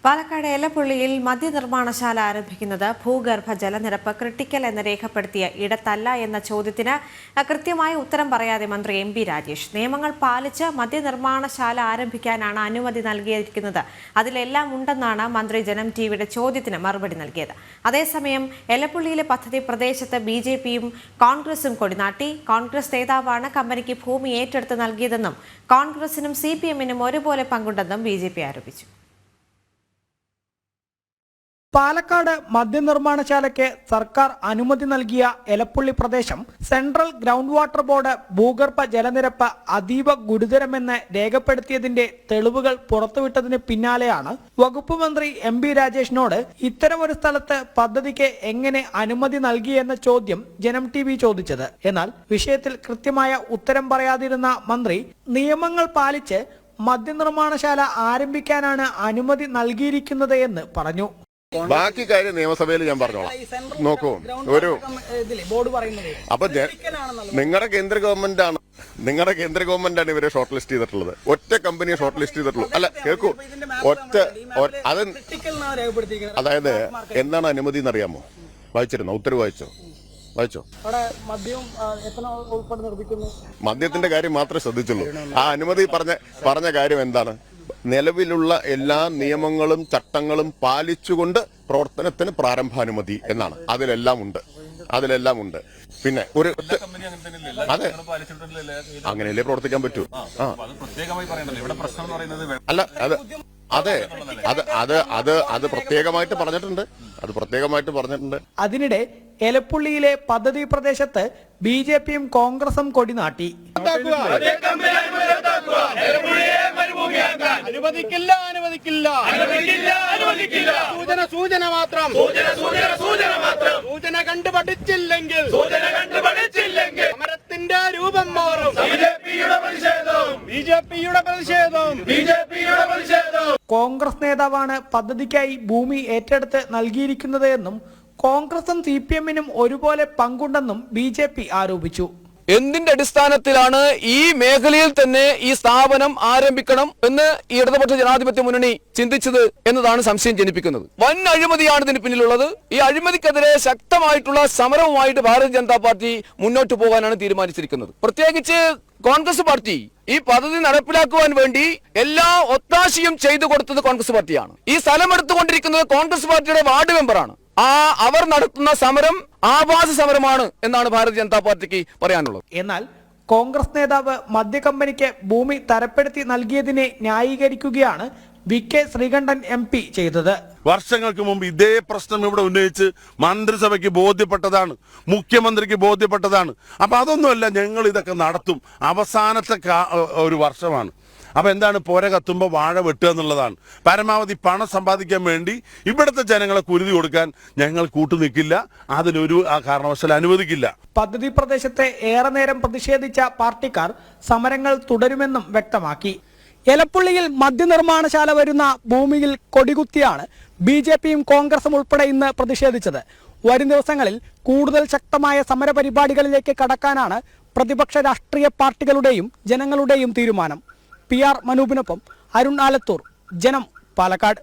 പാലക്കാട് എലപ്പുള്ളിയിൽ മദ്യനിർമ്മാണശാല ആരംഭിക്കുന്നത് ഭൂഗർഭ ജലനിരപ്പ് ക്രിട്ടിക്കൽ എന്ന് രേഖപ്പെടുത്തിയ ഇടത്തല്ല എന്ന ചോദ്യത്തിന് കൃത്യമായ ഉത്തരം പറയാതെ മന്ത്രി എം.പി. രാജേഷ് നിയമങ്ങൾ പാലിച്ച് മദ്യനിർമ്മാണശാല ആരംഭിക്കാനാണ് അനുമതി നൽകിയിരിക്കുന്നത്. അതിലെല്ലാം ഉണ്ടെന്നാണ് മന്ത്രി ജനം ടിവിയുടെ ചോദ്യത്തിന് മറുപടി നൽകിയത്. അതേസമയം എലപ്പുള്ളിയിലെ പദ്ധതി പ്രദേശത്ത് ബിജെപിയും കോൺഗ്രസും കൊടിനാട്ടി. കോൺഗ്രസ് നേതാവാണ് കമ്പനിക്ക് ഭൂമി ഏറ്റെടുത്ത് നൽകിയതെന്നും കോൺഗ്രസിനും സിപിഎമ്മിനും ഒരുപോലെ പങ്കുണ്ടെന്നും ബിജെപി ആരോപിച്ചു. പാലക്കാട് മദ്യനിർമ്മാണശാലയ്ക്ക് സർക്കാർ അനുമതി നൽകിയ എലപ്പുള്ളി പ്രദേശം സെൻട്രൽ ഗ്രൗണ്ട് വാട്ടർ ബോർഡ് ഭൂഗർഭ ജലനിരപ്പ് അതീവ ഗുരുതരമെന്ന് രേഖപ്പെടുത്തിയതിന്റെ തെളിവുകൾ പുറത്തുവിട്ടതിന് പിന്നാലെയാണ് വകുപ്പ് മന്ത്രി എം.പി. രാജേഷിനോട് ഇത്തരമൊരു സ്ഥലത്ത് പദ്ധതിക്ക് എങ്ങനെ അനുമതി നൽകിയെന്ന ചോദ്യം ജനം ടിവി ചോദിച്ചത്. എന്നാൽ വിഷയത്തിൽ കൃത്യമായ ഉത്തരം പറയാതിരുന്ന മന്ത്രി നിയമങ്ങൾ പാലിച്ച് മദ്യനിർമ്മാണശാല ആരംഭിക്കാനാണ് അനുമതി നൽകിയിരിക്കുന്നത് എന്ന് പറഞ്ഞു. ബാക്കി കാര്യം നിയമസഭയിൽ ഞാൻ പറഞ്ഞോളാം. നോക്കൂ, ഒരു അപ്പൊ നിങ്ങളുടെ കേന്ദ്ര ഗവൺമെന്റാണ് ഇവരെ ഷോർട്ട് ലിസ്റ്റ് ചെയ്തിട്ടുള്ളത്. ഒറ്റ കമ്പനിയെ ഷോർട്ട് ലിസ്റ്റ് ചെയ്തിട്ടുള്ളൂ. അല്ല, കേൾക്കൂ, അത് അതായത് എന്താണ് അനുമതി എന്നറിയാമോ? വായിച്ചിരുന്നോ? ഉത്തരവ് വായിച്ചോ? മദ്യത്തിന്റെ കാര്യം മാത്രമേ ശ്രദ്ധിച്ചുള്ളൂ. ആ അനുമതി പറഞ്ഞ കാര്യം എന്താണ്? നിലവിലുള്ള എല്ലാ നിയമങ്ങളും ചട്ടങ്ങളും പാലിച്ചുകൊണ്ട് പ്രവർത്തനത്തിന് പ്രാരംഭാനുമതി എന്നാണ്. അതിലെല്ലാം ഉണ്ട്. പിന്നെ ഒരു അതെ, അങ്ങനെയല്ലേ പ്രവർത്തിക്കാൻ പറ്റൂ. അല്ല, അത് പ്രത്യേകമായിട്ട് പറഞ്ഞിട്ടുണ്ട്. അതിനിടെ എലപ്പുള്ളിയിലെ പദ്ധതി പ്രദേശത്ത് ബിജെപിയും കോൺഗ്രസും കൊടിനാട്ടി. സൂചന മാത്രം. സൂചന കണ്ടു പഠിച്ചില്ലെങ്കിൽ സമരത്തിന്റെ രൂപം മാറും. ബിജെപിയുടെ പ്രതിഷേധം. കോൺഗ്രസ് നേതാവാണ് പദ്ധതിക്കായി ഭൂമി ഏറ്റെടുത്ത് നൽകിയിരിക്കുന്നത് എന്നും കോൺഗ്രസും സിപിഎമ്മിനും ഒരുപോലെ പങ്കുണ്ടെന്നും ബിജെപി ആരോപിച്ചു. എന്തിന്റെ അടിസ്ഥാനത്തിലാണ് ഈ മേഖലയിൽ തന്നെ ഈ സ്ഥാപനം ആരംഭിക്കണം എന്ന് ഈ ഇടതുപക്ഷ ജനാധിപത്യ മുന്നണി ചിന്തിച്ചത് എന്നതാണ് സംശയം ജനിപ്പിക്കുന്നത്. വൻ അഴിമതിയാണ് ഇതിന് പിന്നിലുള്ളത്. ഈ അഴിമതിക്കെതിരെ ശക്തമായിട്ടുള്ള സമരവുമായിട്ട് ഭാരതീയ ജനതാ പാർട്ടി മുന്നോട്ട് പോകാനാണ് തീരുമാനിച്ചിരിക്കുന്നത്. പ്രത്യേകിച്ച് കോൺഗ്രസ് പാർട്ടി ഈ പദ്ധതി നടപ്പിലാക്കുവാൻ വേണ്ടി എല്ലാ ഒത്താശയും ചെയ്തു കൊടുത്തത് കോൺഗ്രസ് പാർട്ടിയാണ്. ഈ സ്ഥലം എടുത്തുകൊണ്ടിരിക്കുന്നത് കോൺഗ്രസ് പാർട്ടിയുടെ വാർഡ് മെമ്പറാണ്. അവർ നടത്തുന്ന സമരം ആവാസ സമരമാണ് എന്നാണ് ഭാരതീയ ജനതാ പാർട്ടിക്ക് പറയാനുള്ളത്. എന്നാൽ കോൺഗ്രസ് നേതാവ് മദ്യകമ്പനിക്ക് ഭൂമി തരപ്പെടുത്തി നൽകിയതിനെ ന്യായീകരിക്കുകയാണ് വി.കെ. ശ്രീകണ്ഠൻ എം.പി. ചെയ്തത്. വർഷങ്ങൾക്ക് മുമ്പ് ഇതേ പ്രശ്നം ഇവിടെ ഉന്നയിച്ച് മന്ത്രിസഭയ്ക്ക് ബോധ്യപ്പെട്ടതാണ്, മുഖ്യമന്ത്രിക്ക് ബോധ്യപ്പെട്ടതാണ്. അപ്പൊ അതൊന്നുമല്ല, ഞങ്ങൾ ഇതൊക്കെ നടത്തും. അവസാനത്തെ ഒരു വർഷമാണ്. അപ്പൊ എന്താണ്? പോര കത്തുമ്പോൾ വാഴ വെട്ടുക എന്നുള്ളതാണ്. പരമാവധി പണം സമ്പാദിക്കാൻ വേണ്ടി ഇവിടുത്തെ ജനങ്ങളെ കുരുതി കൊടുക്കാൻ ഞങ്ങൾ കൂട്ടുനിൽക്കില്ല. അതിനൊരു കാരണവശാൽ അനുവദിക്കില്ല. പദ്ധതി പ്രദേശത്തെ ഏറെ നേരം പ്രതിഷേധിച്ച പാർട്ടിക്കാർ സമരങ്ങൾ തുടരുമെന്നും വ്യക്തമാക്കി. എലപ്പുള്ളിയിൽ മദ്യനിർമ്മാണശാല വരുന്ന ഭൂമിയിൽ കൊടികുത്തിയാണ് ബിജെപിയും കോൺഗ്രസും ഉൾപ്പെടെ ഇന്ന് പ്രതിഷേധിച്ചത്. വരും ദിവസങ്ങളിൽ കൂടുതൽ ശക്തമായ സമരപരിപാടികളിലേക്ക് കടക്കാനാണ് പ്രതിപക്ഷ രാഷ്ട്രീയ പാർട്ടികളുടെയും ജനങ്ങളുടെയും തീരുമാനം. PR മനൂപിനൊപ്പം അരുൺ ആലത്തൂർ, ജനം, പാലക്കാട്.